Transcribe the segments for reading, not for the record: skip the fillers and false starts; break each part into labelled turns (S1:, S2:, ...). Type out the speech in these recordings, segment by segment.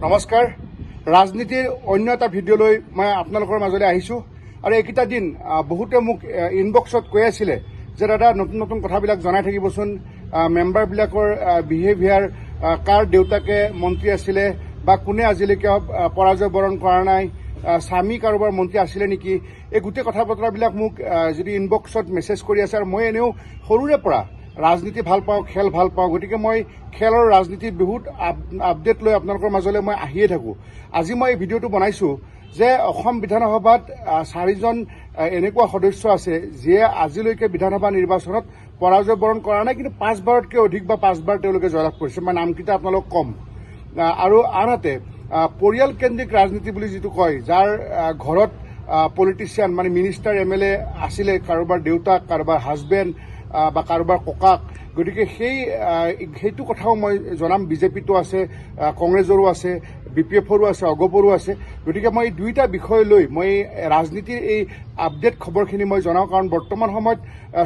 S1: নমস্কাৰ। ৰাজনীতিৰ অন্য এটা ভিডিঅ'লৈ মই আপোনালোকৰ মাজলৈ আহিছোঁ আৰু এইকেইটা দিন বহুতে মোক ইনবক্সত কৈ আছিলে যে দাদা নতুন নতুন কথাবিলাক জনাই থাকিবচোন, মেম্বাৰবিলাকৰ বিহেভিয়াৰ, কাৰ দেউতাকে মন্ত্ৰী আছিলে বা কোনে আজিলৈকে পৰাজয় বৰণ কৰা নাই, স্বামী কাৰোবাৰ মন্ত্ৰী আছিলে নেকি, এই গোটেই কথা বতৰাবিলাক মোক যদি ইনবক্সত মেছেজ কৰি আছে। আৰু মই এনেও সৰুৰে পৰা ৰাজনীতি ভাল পাওঁ, খেল ভাল পাওঁ, গতিকে মই খেল আৰু ৰাজনীতিৰ বহুত আপডেট লৈ আপোনালোকৰ মাজলৈ মই আহিয়ে থাকোঁ। আজি মই এই ভিডিঅ'টো বনাইছোঁ যে অসম বিধানসভাত 4জন এনেকুৱা সদস্য আছে যিয়ে আজিলৈকে বিধানসভা নিৰ্বাচনত পৰাজয় বৰণ কৰা নাই, কিন্তু 5বাৰতকৈ অধিক বা 5বাৰ তেওঁলোকে জয়লাভ কৰিছে। মই নামকেইটা আপোনালোক কম। আৰু আনহাতে পৰিয়ালকেন্দ্ৰিক ৰাজনীতি বুলি যিটো কয়, যাৰ ঘৰত পলিটিচিয়ান মানে মিনিষ্টাৰ MLA আছিলে, কাৰোবাৰ দেউতাক, কাৰোবাৰ হাজবেণ্ড বা কাৰোবাৰ ককাক, গতিকে সেইটো কথাও মই জনাম। বিজেপিতো আছে, কংগ্ৰেছৰো আছে, BPFৰো আছে, অগপৰো আছে। গতিকে মই এই দুইটা বিষয় লৈ মই ৰাজনীতিৰ এই আপডেট খবৰখিনি মই জনাওঁ, কাৰণ বৰ্তমান সময়ত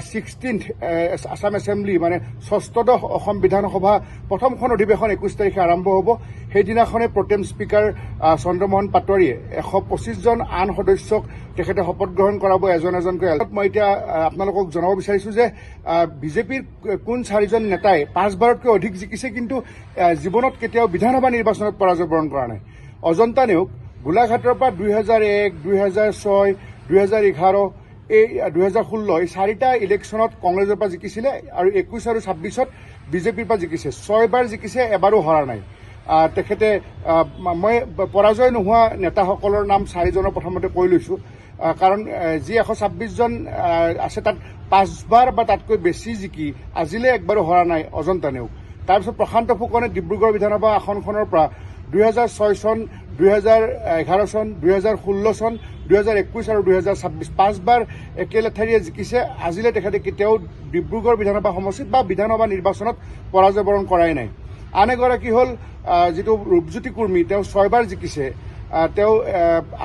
S1: 16th আছাম এছেম্বলি মানে 6ষ্ঠদশ অসম বিধানসভা প্ৰথমখন অধিৱেশন 21 তাৰিখে আৰম্ভ হ'ব। সেইদিনাখনে প্ৰটেম স্পীকাৰ চন্দ্ৰমোহন পাটোৱাৰীয়ে 125জন আন সদস্যক তেখেতে শপত গ্ৰহণ কৰাব এজন এজনকৈ। মই এতিয়া আপোনালোকক জনাব বিচাৰিছোঁ যে বিজেপিৰ কোন 4জন নেতাই 5বাৰতকৈ অধিক জিকিছে, কিন্তু জীৱনত কেতিয়াও বিধানসভা নিৰ্বাচনত পৰাজয় বৰণ কৰা নাই। অজন্তা নেওগ গোলাঘাটৰ পৰা 2001, 2006, 2011, 2016 এই 4টা ইলেকশ্যনত কংগ্ৰেছৰ পৰা জিকিছিলে আৰু 21 আৰু 26ত বিজেপিৰ পৰা জিকিছে। 6বাৰ জিকিছে, এবাৰো হৰা নাই। তেখেতে মই পৰাজয় নোহোৱা নেতাসকলৰ নাম 4জনৰ প্ৰথমতে কৈ লৈছোঁ, কাৰণ যি 126জন আছে তাত 5বাৰ বা তাতকৈ বেছি জিকি আজিলৈ একবাৰো হৰা নাই অজন্তা নেওগ। তাৰপিছত প্ৰশান্ত ফুকনে ডিব্ৰুগড় বিধানসভা আসনখনৰ পৰা 2006 চন, 2011 চন, 2016 চন, 2021 আৰু 2026 5বাৰ একেলেঠাৰিয়ে জিকিছে। আজিলৈ তেখেতে কেতিয়াও ডিব্ৰুগড় বিধানসভা সমষ্টিত বা বিধানসভা নিৰ্বাচনত পৰাজয় বৰণ কৰাই নাই। আন এগৰাকী হ'ল যিটো ৰূপজ্যোতি কুৰ্মী, তেওঁ 6বাৰ জিকিছে। তেওঁ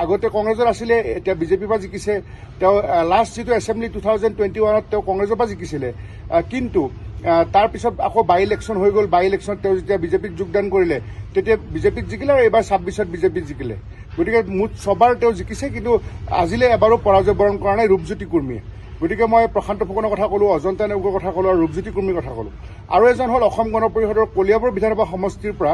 S1: আগতে কংগ্ৰেছৰ আছিলে, এতিয়া বিজেপিৰ পৰা জিকিছে। তেওঁ লাষ্ট যিটো এছেম্বলি 2021ত তেওঁ কংগ্ৰেছৰ পৰা জিকিছিলে, কিন্তু তাৰপিছত আকৌ বাই ইলেকশ্যন হৈ গ'ল। বাই ইলেকশ্যনত তেওঁ যেতিয়া বিজেপিত যোগদান কৰিলে তেতিয়া বিজেপিত জিকিলে আৰু এইবাৰ 26ত বিজেপিত জিকিলে। গতিকে মুঠ 6বাৰ তেওঁ জিকিছে, কিন্তু আজিলৈ এবাৰো পৰাজয় বৰণ কৰা নাই ৰূপজ্যোতি কুৰ্মীয়ে। গতিকে মই প্ৰশান্ত ফুকনৰ কথা ক'লোঁ, অজন্তা নেওগৰ কথা ক'লোঁ আৰু ৰূপজ্যোতি কুৰ্মীৰ কথা ক'লোঁ। আৰু এজন হ'ল অসম গণ পৰিষদৰ কলিয়াবৰ বিধানসভা সমষ্টিৰ পৰা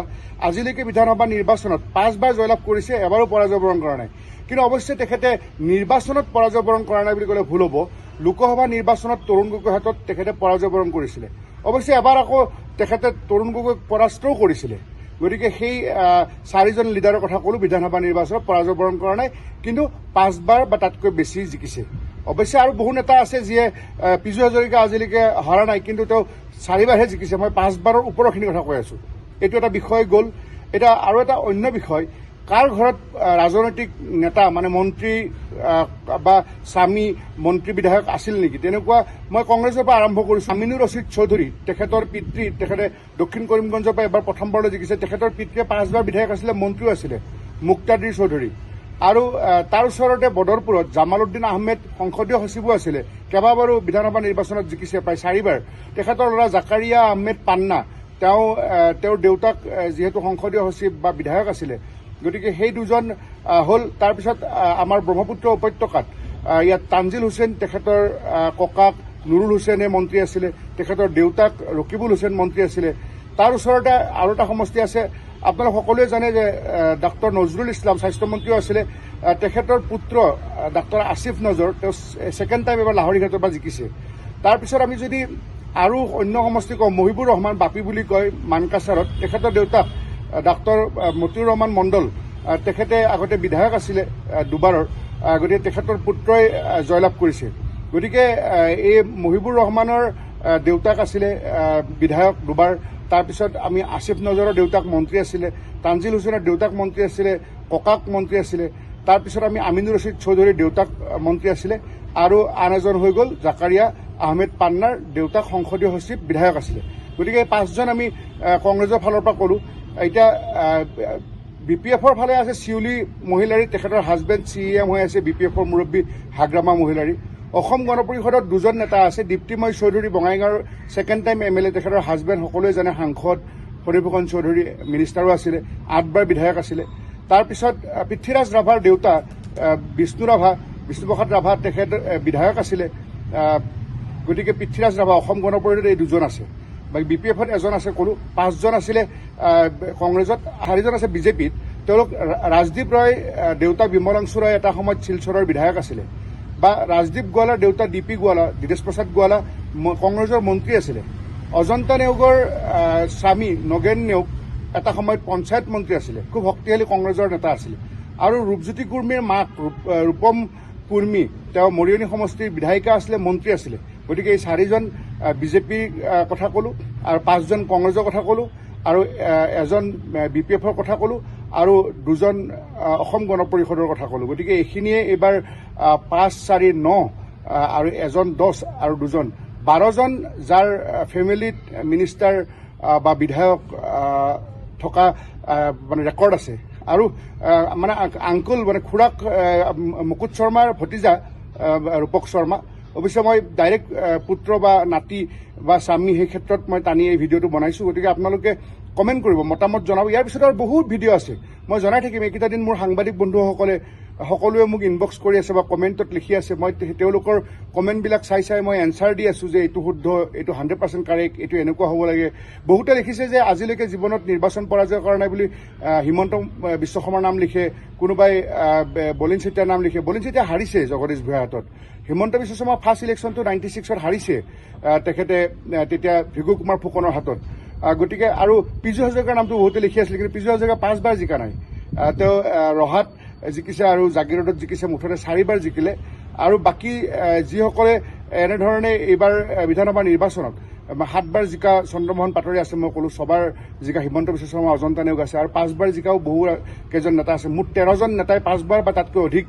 S1: আজিলৈকে বিধানসভা নিৰ্বাচনত 5বাৰ জয়লাভ কৰিছে, এবাৰো পৰাজয় বৰণ কৰা নাই। কিন্তু অৱশ্যে তেখেতে নিৰ্বাচনত পৰাজয় বৰণ কৰা নাই বুলি ক'লে ভুল হ'ব। লোকসভা নিৰ্বাচনত তৰুণ গগৈৰ হাতত তেখেতে পৰাজয় বৰণ কৰিছিলে। অৱশ্যে এবাৰ আকৌ তেখেতে তৰুণ গগৈক পৰাস্তও কৰিছিলে। গতিকে সেই 4জন লিডাৰৰ কথা ক'লোঁ, বিধানসভা নিৰ্বাচনত পৰাজয় বৰণ কৰা নাই, কিন্তু 5বাৰ বা তাতকৈ বেছি জিকিছে। অৱশ্যে আৰু বহু নেতা আছে যিয়ে পিজু হাজৰিকা আজিলৈকে হৰা নাই, কিন্তু তেওঁ 4বাৰহে জিকিছে। মই 5বাৰৰ ওপৰৰখিনি কথা কৈ আছোঁ। এইটো এটা বিষয় গ'ল। এতিয়া আৰু এটা অন্য বিষয়, কাৰ ঘৰত ৰাজনৈতিক নেতা মানে মন্ত্ৰী বা স্বামী মন্ত্ৰী বিধায়ক আছিল নেকি, তেনেকুৱা মই কংগ্ৰেছৰ পৰা আৰম্ভ কৰিছোঁ। আমিনুৰ ৰছিদ চৌধুৰী, তেখেতৰ পিতৃ, তেখেতে দক্ষিণ কৰিমগঞ্জৰ পৰা এবাৰ প্ৰথমবাৰলৈ জিকিছে। তেখেতৰ পিতৃয়ে 5বাৰ বিধায়ক আছিলে, মন্ত্ৰীও আছিলে, মুক্তাদিৰ চৌধুৰী। আৰু তাৰ ওচৰতে বদৰপুৰত জামালউদ্দিন আহমেদ সংসদীয় সচিবো আছিলে, কেইবাবাৰো বিধানসভা নিৰ্বাচনত জিকিছে, প্ৰায় 4বাৰ। তেখেতৰ ল'ৰা জাকাৰিয়া আহমেদ পান্না, তেওঁৰ দেউতাক যিহেতু সংসদীয় সচিব বা বিধায়ক আছিলে, গতিকে সেই দুজন হ'ল। তাৰপিছত আমাৰ ব্ৰহ্মপুত্ৰ উপত্যকাত ইয়াত তানজিল হুছেইন, তেখেতৰ ককাক নুৰুল হুছেইনে মন্ত্ৰী আছিলে, তেখেতৰ দেউতাক ৰকিবুল হুছেইন মন্ত্ৰী আছিলে। তাৰ ওচৰতে আৰু এটা সমষ্টি আছে, আপোনালোক সকলোৱে জানে যে ডাক্তৰ নজৰুল ইছলাম স্বাস্থ্যমন্ত্ৰীও আছিলে। তেখেতৰ পুত্ৰ ডাক্তৰ আসিফ নজৰ, তেওঁ 2nd টাইম এবাৰ লাহৰীঘাটৰ পৰা জিকিছে। তাৰপিছত আমি যদি আৰু অন্য সমষ্টি কওঁ, মহিবুৰ ৰহমান বাপি বুলি কয় মানকাছাৰত, তেখেতৰ দেউতাক ডাক্তৰ মতিউৰ ৰহমান মণ্ডল, তেখেতে আগতে বিধায়ক আছিলে 2বাৰৰ, গতিকে তেখেতৰ পুত্ৰই জয়লাভ কৰিছে। গতিকে এই মহিবুৰ ৰহমানৰ দেউতাক আছিলে বিধায়ক 2বাৰ। তাৰপিছত আমি আসিফ নজৰৰ দেউতাক মন্ত্ৰী আছিলে, তানজিল হুছেইনৰ দেউতাক মন্ত্ৰী আছিলে, ককাক মন্ত্ৰী আছিলে। তাৰপিছত আমি আমিনুৰ ৰছিদ চৌধুৰীৰ দেউতাক মন্ত্ৰী আছিলে, আৰু আন এজন হৈ গ'ল জাকাৰিয়া আহমেদ পান্নাৰ দেউতাক সংসদীয় সচিব বিধায়ক আছিলে। গতিকে এই 5জন আমি কংগ্ৰেছৰ ফালৰ পৰা ক'লোঁ। এতিয়া BPFৰ ফালে আছে শিউলি মহিলাৰী, তেখেতৰ হাজবেণ্ড CEM হৈ আছে, BPFৰ মুৰব্বী হাগ্ৰামা মহিলাৰী। অসম গণ পৰিষদত 2জন নেতা আছে, দীপ্তিময় চৌধুৰী বঙাইগাঁৱৰ 2nd টাইম MLA, তেখেতৰ হাজবেণ্ড সকলোৱে জানে সাংসদ, ফণীভূষণ চৌধুৰী মিনিষ্টাৰো আছিলে, 8 বাৰ বিধায়ক আছিলে। তাৰপিছত পৃথ্বীৰাজ ৰাভাৰ দেউতা বিষ্ণুপ্ৰসাদ ৰাভা তেখেত বিধায়ক আছিলে। গতিকে পৃথ্বীৰাজ ৰাভা, অসম গণ পৰিষদত এই 2জন আছে, বাকী BPFত এজন আছে ক'লো, 5জন আছিলে কংগ্ৰেছত, 4জন আছে বিজেপিত। তেওঁলোক ৰাজদীপ ৰয় দেউতা বিমলাংশু ৰয় এটা সময়ত শিলচৰৰ বিধায়ক আছিলে, বা ৰাজদীপ গোৱালাৰ দেউতা DP গোৱালা, দিনেশ প্ৰসাদ গোৱালা কংগ্ৰেছৰ মন্ত্ৰী আছিলে। অজন্তা নেওগৰ স্বামী নগেন নেওগ এটা সময়ত পঞ্চায়ত মন্ত্ৰী আছিলে, খুব শক্তিশালী কংগ্ৰেছৰ নেতা আছিলে। আৰু ৰূপজ্যোতি কুৰ্মীৰ মাক ৰূপম কুৰ্মী, তেওঁ মৰিয়নি সমষ্টিৰ বিধায়িকা আছিলে, মন্ত্ৰী আছিলে। গতিকে এই 4জন বিজেপিৰ কথা ক'লো, আৰু 5জন কংগ্ৰেছৰ কথা ক'লো, আৰু এজন BPFৰ কথা ক'লো, আৰু 2জন অসম গণ পৰিষদৰ কথা ক'লো। গতিকে এইখিনিয়ে এইবাৰ 5, 4, 9 আৰু এজন 10 আৰু 2জন 12জন যাৰ ফেমিলিত মিনিষ্টাৰ বা বিধায়ক থকা মানে ৰেকৰ্ড আছে। আৰু মানে আংকুল মানে খুৰাক মুকুট শৰ্মাৰ ভতিজা ৰূপক শৰ্মা। অৱশ্যে মই ডাইৰেক্ট পুত্ৰ বা নাতি বা স্বামী সেই ক্ষেত্ৰত মই টানি এই ভিডিঅ'টো বনাইছোঁ। গতিকে আপোনালোকে কমেণ্ট কৰিব, মতামত জনাব। ইয়াৰ পিছত আৰু বহুত ভিডিঅ' আছে, মই জনাই থাকিম। এইকেইটা দিন মোৰ সাংবাদিক বন্ধুসকলে সকলোৱে মোক ইনবক্স কৰি আছে বা কমেণ্টত লিখি আছে। মই তেওঁলোকৰ কমেণ্টবিলাক চাই মই এনচাৰ দি আছোঁ যে এইটো শুদ্ধ, এইটো 100% কাৰেক্ট, এইটো এনেকুৱা হ'ব লাগে। বহুতে লিখিছে যে আজিলৈকে জীৱনত নিৰ্বাচন পৰাজয় কৰা নাই বুলি হিমন্ত বিশ্ব শৰ্মাৰ নাম লিখে, কোনোবাই বলিন চেতিয়াৰ নাম লিখে। বলিন চেতিয়া হাৰিছে জগদীশ ভূঞাৰ হাতত। হিমন্ত বিশ্ব শৰ্মা ফাৰ্ষ্ট ইলেকশ্যনটো 96ত হাৰিছে তেখেতে তেতিয়া ভৃগু কুমাৰ ফুকনৰ হাতত। গতিকে আৰু পীযু হাজৰিকাৰ নামটো বহুতে লিখি আছিলে, কিন্তু পীযু হাজৰিকা 5 বাৰ জিকা নাই। তেওঁ ৰহাত জিকিছে আৰু জাগিৰোডত জিকিছে, মুঠতে 4 বাৰ জিকিলে। আৰু বাকী যিসকলে এনেধৰণে এইবাৰ বিধানসভা নিৰ্বাচনত 7 বাৰ জিকা চন্দ্ৰমোহন পাটোৱাৰী আছে, মই ক'লো 6 বাৰ জিকা হিমন্ত বিশ্ব শৰ্মা, অজন্তা নেওগ আছে, আৰু 5 বাৰ জিকাও বহু কেইজন নেতা আছে। মুঠ 13জন নেতাই 5 বাৰ বা তাতকৈ অধিক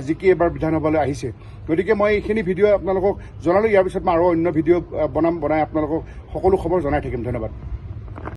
S1: জিকি এইবাৰ বিধানসভালৈ আহিছে। গতিকে মই এইখিনি ভিডিঅ' আপোনালোকক জনালোঁ। ইয়াৰ পিছত মই আৰু অন্য ভিডিঅ' বনাই আপোনালোকক সকলো খবৰ জনাই থাকিম। ধন্যবাদ।